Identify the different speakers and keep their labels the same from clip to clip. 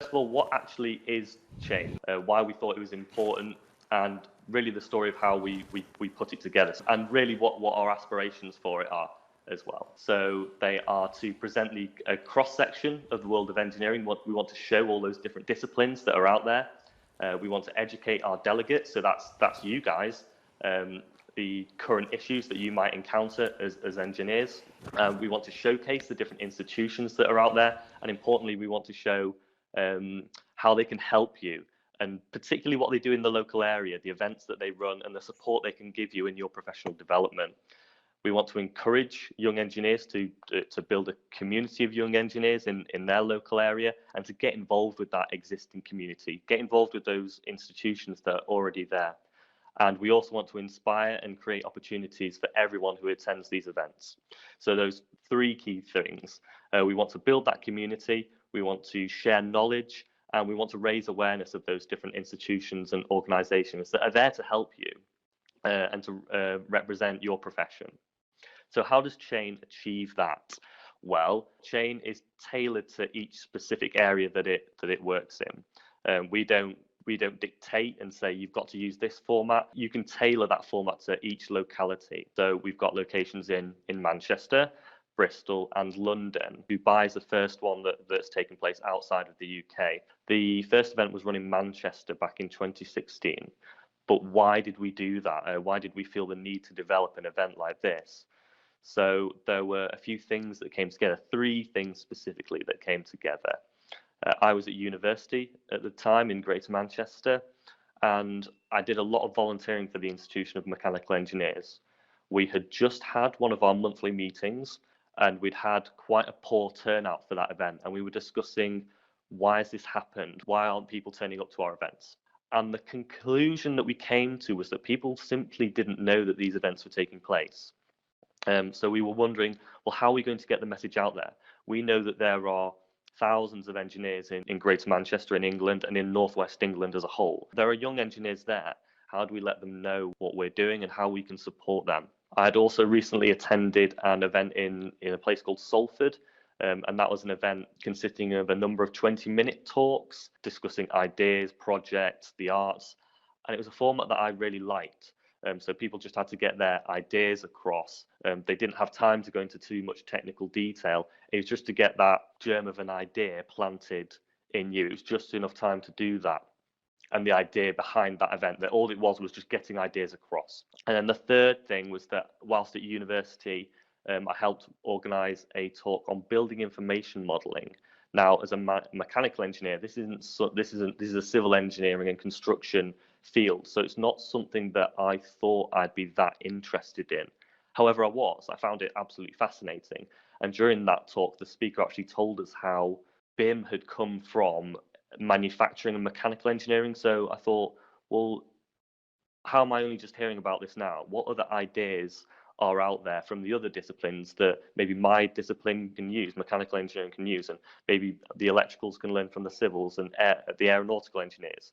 Speaker 1: First of all, what actually is change? Why we thought it was important, and really the story of how we put it together, and really what our aspirations for it are as well. So they are to present a cross-section of the world of engineering. We want to show all those different disciplines that are out there. We want to educate our delegates, so that's you guys, the current issues that you might encounter as engineers. We want to showcase the different institutions that are out there, and importantly, we want to show how they can help you, and particularly what they do in the local area, the events that they run, and the support they can give you in your professional development. We want to encourage young engineers to build a community of young engineers in their local area, and to get involved with that existing community, get involved with those institutions that are already there. And we also want to inspire and create opportunities for everyone who attends these events. So those three key things. We want to build that community, we want to share knowledge, and we want to raise awareness of those different institutions and organisations that are there to help you and to represent your profession. So how does Chain achieve that? Well, Chain is tailored to each specific area that it works in. We don't dictate and say you've got to use this format. You can tailor that format to each locality. So we've got locations in Manchester, Bristol and London. Dubai is the first one that's taken place outside of the UK. The first event was run in Manchester back in 2016. But why did we do that? Why did we feel the need to develop an event like this? So there were a few things that came together, three things specifically that came together. I was at university at the time in Greater Manchester, and I did a lot of volunteering for the Institution of Mechanical Engineers. We had just had one of our monthly meetings, and we'd had quite a poor turnout for that event, and we were discussing, why has this happened? Why aren't people turning up to our events? And the conclusion that we came to was that people simply didn't know that these events were taking place. So we were wondering, well, how are we going to get the message out there? We know that there are thousands of engineers in Greater Manchester in England and in Northwest England as a whole. There are young engineers there. How do we let them know what we're doing and how we can support them? I had also recently attended an event in a place called Salford, and that was an event consisting of a number of 20-minute talks discussing ideas, projects, the arts, and it was a format that I really liked. So people just had to get their ideas across. They didn't have time to go into too much technical detail. It was just to get that germ of an idea planted in you. It was just enough time to do that. And the idea behind that event, that all it was just getting ideas across. And then the third thing was that whilst at university, I helped organise a talk on building information modelling. Now, as a mechanical engineer, this is a civil engineering and construction field, so it's not something that I thought I'd be that interested in. However, I found it absolutely fascinating. And during that talk, the speaker actually told us how BIM had come from manufacturing and mechanical engineering. So I thought, well, how am I only just hearing about this now? What other ideas are out there from the other disciplines that maybe my discipline can use, mechanical engineering can use, and maybe the electricals can learn from the civils and the aeronautical engineers?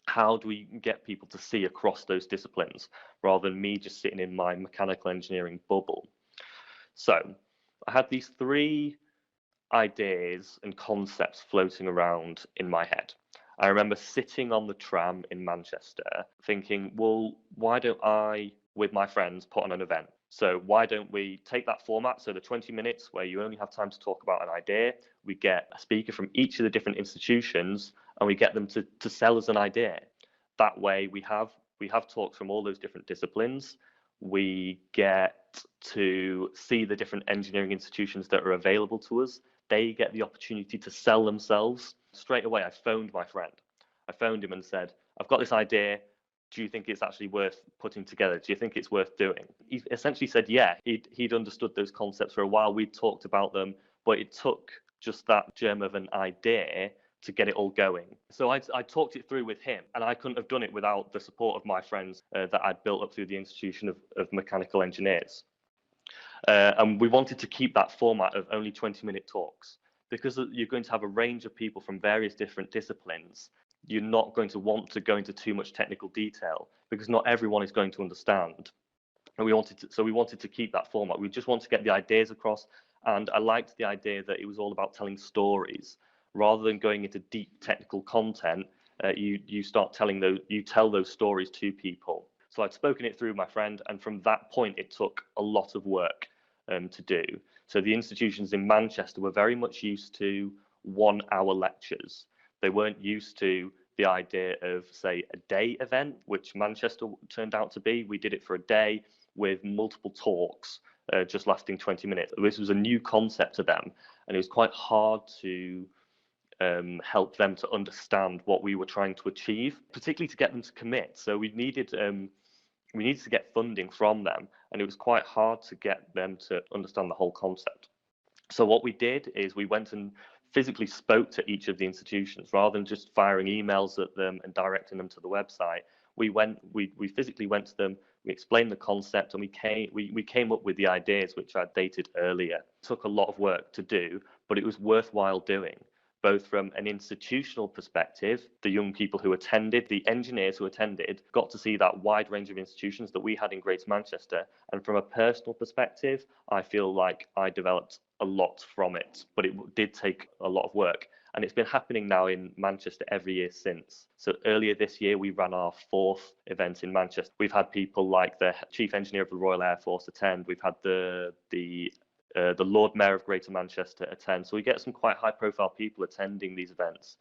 Speaker 1: How do we get people to see across those disciplines rather than me just sitting in my mechanical engineering bubble? So I had these three ideas and concepts floating around in my head. I remember sitting on the tram in Manchester thinking, well, why don't I, with my friends, put on an event? So why don't we take that format, so the 20 minutes where you only have time to talk about an idea, we get a speaker from each of the different institutions and we get them to sell us an idea. That way we have talks from all those different disciplines. We get to see the different engineering institutions that are available to us. They get the opportunity to sell themselves. Straight away, I phoned my friend. I phoned him and said, I've got this idea. Do you think it's actually worth putting together? Do you think it's worth doing? He essentially said, yeah, he'd understood those concepts for a while. We'd talked about them, but it took just that germ of an idea to get it all going. So I talked it through with him, and I couldn't have done it without the support of my friends that I'd built up through the Institution of Mechanical Engineers. And we wanted to keep that format of only 20-minute talks, because you're going to have a range of people from various different disciplines. You're not going to want to go into too much technical detail because not everyone is going to understand. And we wanted to keep that format. We just want to get the ideas across. And I liked the idea that it was all about telling stories rather than going into deep technical content, you tell those stories to people. So I'd spoken it through with my friend, and from that point, it took a lot of work to do. So the institutions in Manchester were very much used to 1-hour lectures. They weren't used to the idea of, say, a day event, which Manchester turned out to be. We did it for a day with multiple talks, just lasting 20 minutes. This was a new concept to them, and it was quite hard to help them to understand what we were trying to achieve, particularly to get them to commit. So we needed to get funding from them, and it was quite hard to get them to understand the whole concept. So what we did is we went and physically spoke to each of the institutions rather than just firing emails at them and directing them to the website. We physically went to them, we explained the concept, and we came up with the ideas which I dated earlier. It took a lot of work to do, but it was worthwhile doing, both from an institutional perspective. The young people who attended, the engineers who attended, got to see that wide range of institutions that we had in Greater Manchester. And from a personal perspective, I feel like I developed a lot from it, but it did take a lot of work. And it's been happening now in Manchester every year since. So earlier this year, we ran our 4th event in Manchester. We've had people like the Chief Engineer of the Royal Air Force attend. We've had the Lord Mayor of Greater Manchester attend. So we get some quite high-profile people attending these events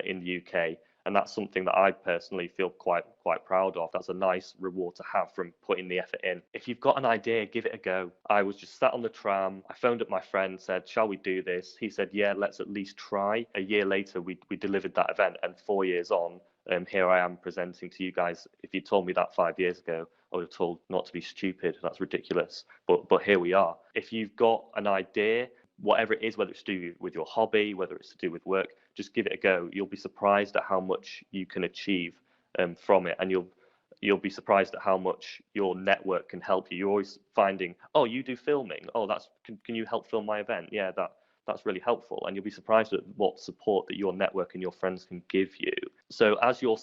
Speaker 1: in the UK, and that's something that I personally feel quite proud of. That's a nice reward to have from putting the effort in. If you've got an idea, give it a go. I was just sat on the tram. I phoned up my friend, said, "Shall we do this?" He said, "Yeah, let's at least try." A year later, we delivered that event, and 4 years on, here I am presenting to you guys. If you told me that 5 years ago, I would have told not to be stupid. That's ridiculous. But here we are. If you've got an idea, whatever it is, whether it's to do with your hobby, whether it's to do with work, just give it a go. You'll be surprised at how much you can achieve from it, and you'll be surprised at how much your network can help you. You're always finding, oh, you do filming. Oh, can you help film my event? Yeah, that's really helpful, and you'll be surprised at what support that your network and your friends can give you. So as you're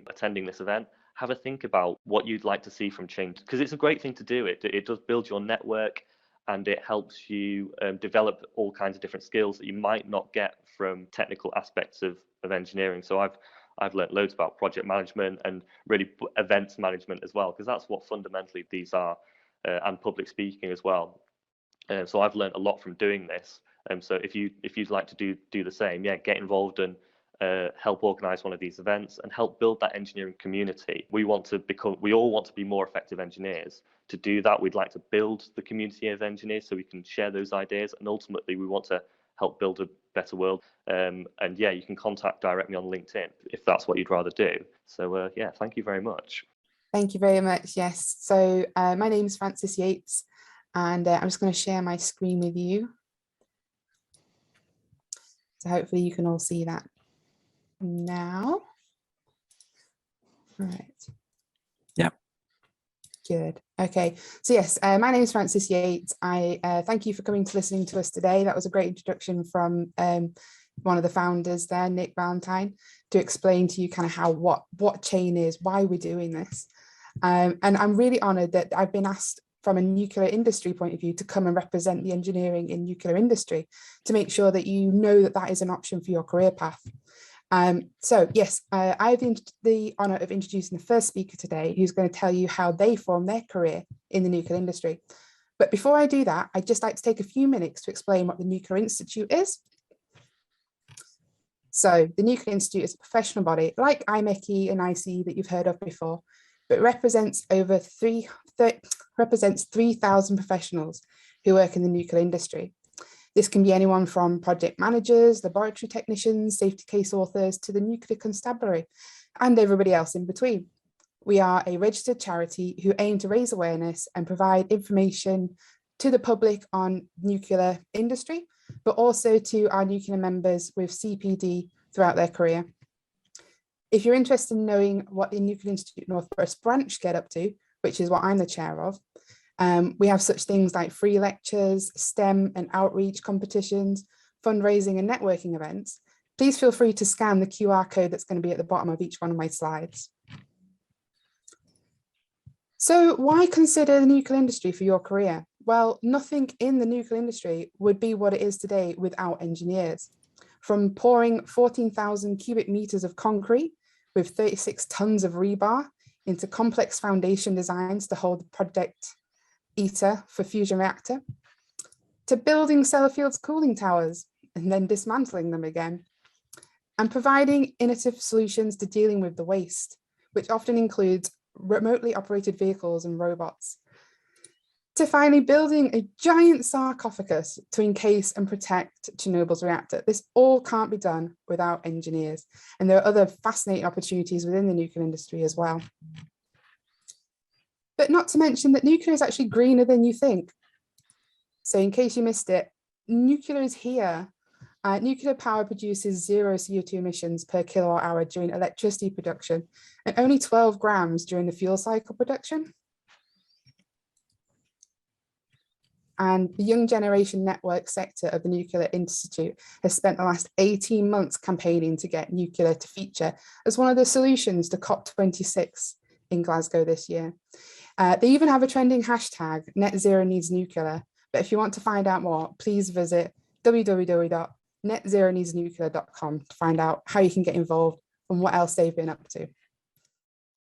Speaker 1: attending this event, have a think about what you'd like to see from change, because it's a great thing to do. It does build your network, and it helps you develop all kinds of different skills that you might not get from technical aspects of engineering. So I've learned loads about project management and really events management as well, because that's what fundamentally these are, and public speaking as well. So I've learned a lot from doing this. So if you'd like to do the same, yeah, get involved and help organise one of these events and help build that engineering community. We all want to be more effective engineers. To do that, we'd like to build the community of engineers so we can share those ideas, and ultimately we want to help build a better world. And yeah, you can direct me on LinkedIn if that's what you'd rather do. So yeah, thank you very much.
Speaker 2: Thank you very much. Yes. So my name is Frances Yates, and I'm just going to share my screen with you. So hopefully you can all see that now. All right.
Speaker 3: Yeah.
Speaker 2: Good. Okay. So yes, my name is Frances Yates. I thank you for coming to listening to us today. That was a great introduction from one of the founders there, Nick Valentine, to explain to you kind of what chain is, why we're doing this. And I'm really honoured that I've been asked from a nuclear industry point of view to come and represent the engineering in nuclear industry to make sure that you know that that is an option for your career path. So yes, I have the honour of introducing the first speaker today, who's going to tell you how they formed their career in the nuclear industry. But before I do that, I'd just like to take a few minutes to explain what the Nuclear Institute is. So the Nuclear Institute is a professional body like IMechE and ICE that you've heard of before, but represents 3,000 professionals who work in the nuclear industry. This can be anyone from project managers, laboratory technicians, safety case authors, to the nuclear constabulary, and everybody else in between. We are a registered charity who aim to raise awareness and provide information to the public on nuclear industry, but also to our nuclear members with CPD throughout their career. If you're interested in knowing what the Nuclear Institute Northwest branch get up to, which is what I'm the chair of, we have such things like free lectures, STEM and outreach competitions, fundraising and networking events. Please feel free to scan the QR code that's going to be at the bottom of each one of my slides. So why consider the nuclear industry for your career? Well, nothing in the nuclear industry would be what it is today without engineers. from pouring 14,000 cubic meters of concrete with 36 tons of rebar into complex foundation designs to hold the project ITER for fusion reactor, to building Sellafields cooling towers and then dismantling them again, and providing innovative solutions to dealing with the waste, which often includes remotely operated vehicles and robots, to finally building a giant sarcophagus to encase and protect Chernobyl's reactor. This all can't be done without engineers, and there are other fascinating opportunities within the nuclear industry as well. But not to mention that nuclear is actually greener than you think. So in case you missed it, nuclear is here. Nuclear power produces 0 CO2 emissions per kilowatt hour during electricity production and only 12 grams during the fuel cycle production. And the Young Generation Network sector of the Nuclear Institute has spent the last 18 months campaigning to get nuclear to feature as one of the solutions to COP26 in Glasgow this year. They even have a trending hashtag, Net Zero Needs Nuclear. But if you want to find out more, please visit www.netzeroneedsnuclear.com to find out how you can get involved and what else they've been up to.